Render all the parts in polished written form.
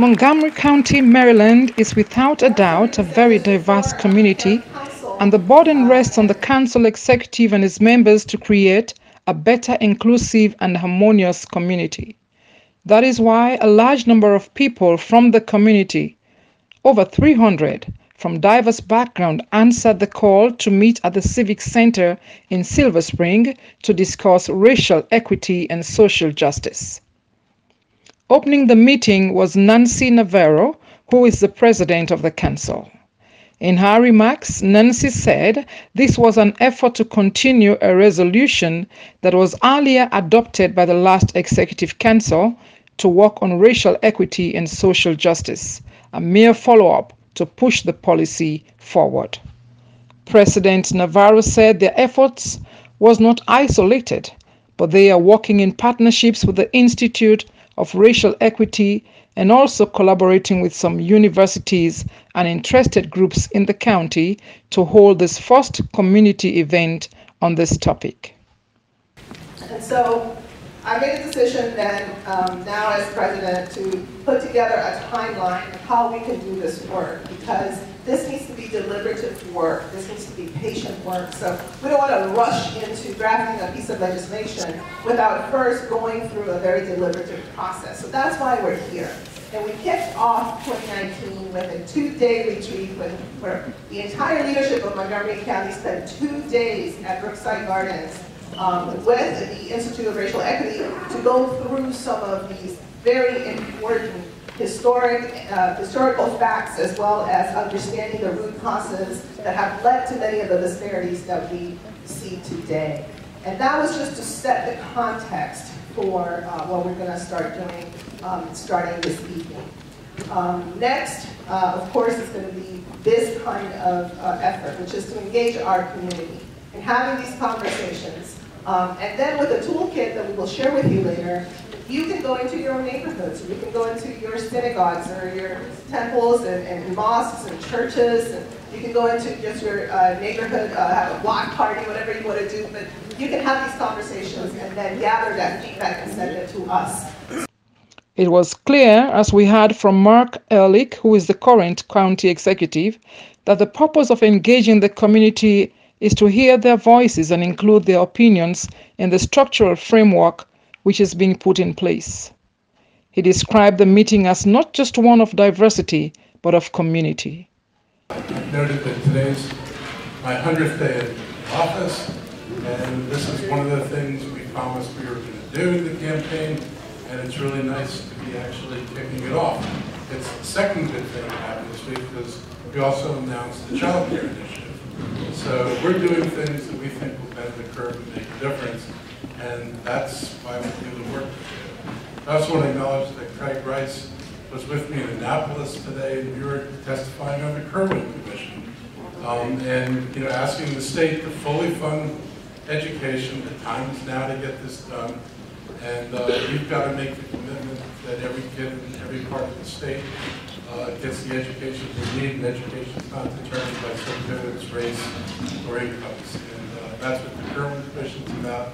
Montgomery County, Maryland is without a doubt a very diverse community, and the burden rests on the council executive and its members to create a better, inclusive and harmonious community. That is why a large number of people from the community, over 300, from diverse backgrounds answered the call to meet at the Civic Center in Silver Spring to discuss racial equity and social justice. Opening the meeting was Nancy Navarro, who is the president of the council. In her remarks, Nancy said this was an effort to continue a resolution that was earlier adopted by the last executive council to work on racial equity and social justice, a mere follow-up to push the policy forward. President Navarro said their efforts was not isolated, but they are working in partnerships with the Institute of Racial Equity and also collaborating with some universities and interested groups in the county to hold this first community event on this topic. And so I made a decision then, now as president, to put together a timeline of how we can do this work, because this needs to be deliberative work. This needs to be patient work. So we don't want to rush into drafting a piece of legislation without first going through a very deliberative process. So that's why we're here. And we kicked off 2019 with a 2-day retreat where the entire leadership of Montgomery County spent 2 days at Brookside Gardens with the Institute of Racial Equity to go through some of these very important historical facts, as well as understanding the root causes that have led to many of the disparities that we see today. And that was just to set the context for what we're going to start doing starting this evening. Next, of course, is going to be this kind of effort, which is to engage our community in having these conversations. And then with a toolkit that we will share with you later, you can go into your own neighborhoods. You can go into your synagogues or your temples and mosques and churches. And you can go into just your neighborhood, have a block party, whatever you want to do. But you can have these conversations and then gather that feedback and send it to us. It was clear, as we heard from Marc, who is the current county executive, that the purpose of engaging the community is to hear their voices and include their opinions in the structural framework which is being put in place. He described the meeting as not just one of diversity, but of community. I noted that today's my 100th day in office, and this is one of the things we promised we were going to do in the campaign, and it's really nice to be actually kicking it off. It's the second good thing that happened this week because we also announced the child care initiative. So we're doing things that we think will bend the curve and make a difference, and that's why we do the work we do. I also want to acknowledge that Craig Rice was with me in Annapolis today, and you were testifying on the Kerwin Commission, and asking the state to fully fund education. The time is now to get this done, and you've got to make the commitment that every kid in every part of the state gets the education they need, and education is not determined by socioeconomic, race, or incomes. And that's what the Kerwin Commission is about,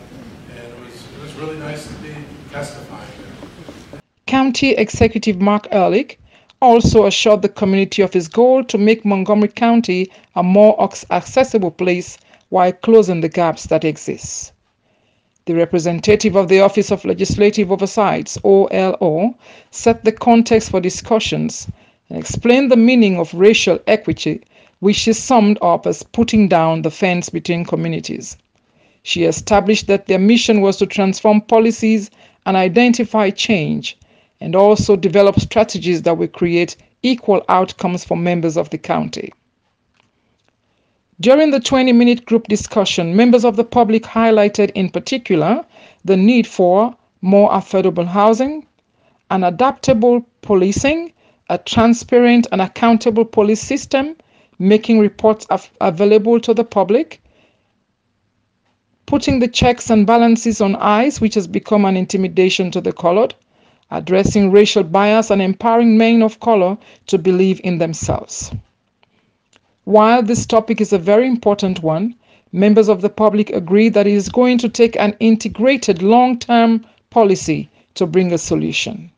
and it was really nice to be testifying there. County Executive Marc also assured the community of his goal to make Montgomery County a more accessible place while closing the gaps that exist. The representative of the Office of Legislative Oversight, OLO, set the context for discussions and explained the meaning of racial equity, which she summed up as putting down the fence between communities. She established that their mission was to transform policies and identify change, and also develop strategies that will create equal outcomes for members of the county. During the 20-minute group discussion, members of the public highlighted in particular the need for more affordable housing, an adaptable policing, a transparent and accountable police system, making reports available to the public, putting the checks and balances on ICE, which has become an intimidation to the colored, addressing racial bias and empowering men of color to believe in themselves. While this topic is a very important one, members of the public agree that it is going to take an integrated long-term policy to bring a solution.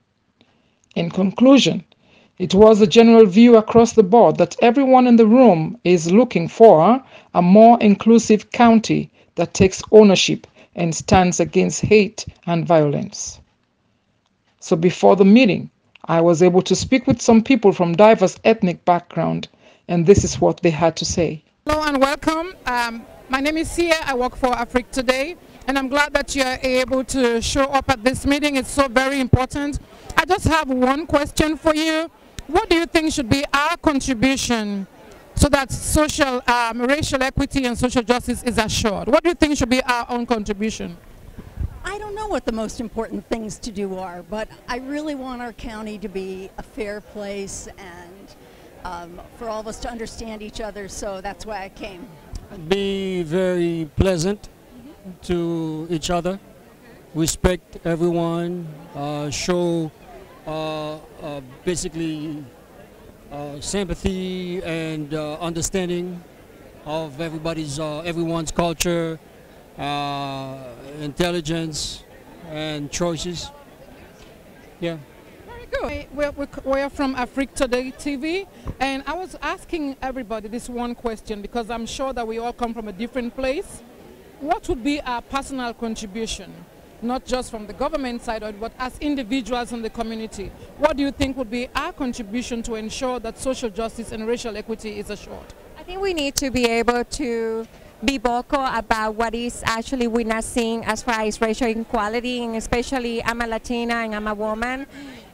In conclusion, It was a general view across the board that everyone in the room is looking for a more inclusive county that takes ownership and stands against hate and violence. So before the meeting, I was able to speak with some people from diverse ethnic background, and this is what they had to say. Hello and welcome. My name is Sia. I work for AfriqueToday, and I'm glad that you're able to show up at this meeting. It's so very important. I just have one question for you. What do you think should be our contribution so that social, racial equity and social justice is assured? What do you think should be our own contribution? I don't know what the most important things to do are, but I really want our county to be a fair place and for all of us to understand each other, so that's why I came. Be very pleasant to each other, respect everyone, show basically sympathy and understanding of everyone's culture, intelligence and choices. Yeah. Very good. We're from AfriqueToday TV, and I was asking everybody this one question because I'm sure that we all come from a different place. What would be our personal contribution? Not just from the government side, but as individuals in the community. What do you think would be our contribution to ensure that social justice and racial equity is assured? I think we need to be able to be vocal about what is actually we're not seeing as far as racial inequality, and especially I'm a Latina and I'm a woman.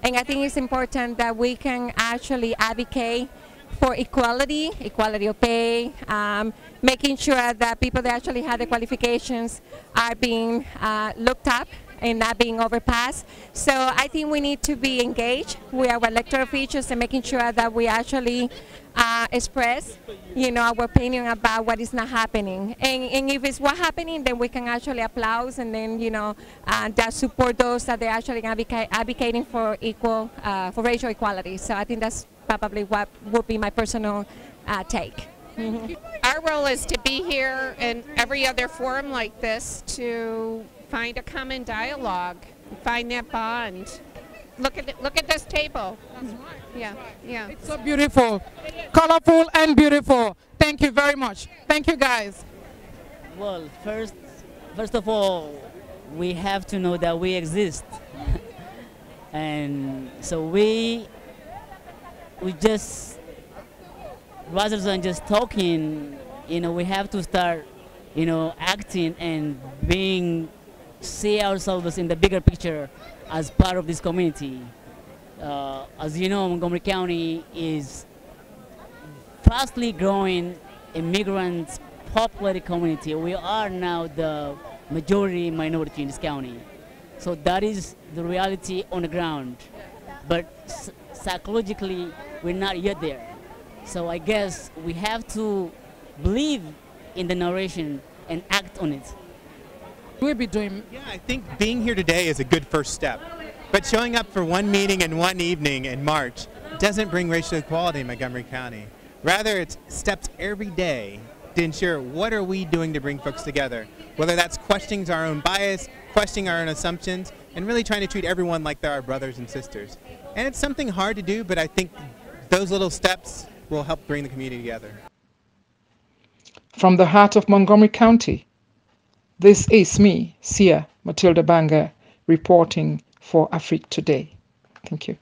And I think it's important that we can actually advocate for equality of pay, making sure that people that actually have the qualifications are being looked up and not being overpassed. So I think we need to be engaged with our elected officials and making sure that we actually express, our opinion about what is not happening. And if it's what's happening, then we can actually applaud and then, that support those that they're actually advocating for for racial equality. So I think that's probably what would be my personal take. Our role is to be here in every other forum like this to find a common dialogue, find that bond. Look at this table. That's right. Yeah, yeah. It's so beautiful, colorful and beautiful. Thank you very much. Thank you, guys. Well, first of all, we have to know that we exist, and so we just, rather than just talking, we have to start, acting and see ourselves in the bigger picture as part of this community. As you know, Montgomery County is fastly growing immigrant populated community. We are now the majority minority in this county. So that is the reality on the ground. But psychologically, we're not yet there. So I guess we have to believe in the narration and act on it. We'll be doing. Yeah, I think being here today is a good first step. But showing up for one meeting and one evening in March doesn't bring racial equality in Montgomery County. Rather, it's steps every day to ensure what are we doing to bring folks together. Whether that's questioning our own bias, questioning our own assumptions, and really trying to treat everyone like they're our brothers and sisters. And it's something hard to do, but I think those little steps will help bring the community together. From the heart of Montgomery County, this is me, Sia Matilda Banger, reporting for AfriqueToday. Thank you.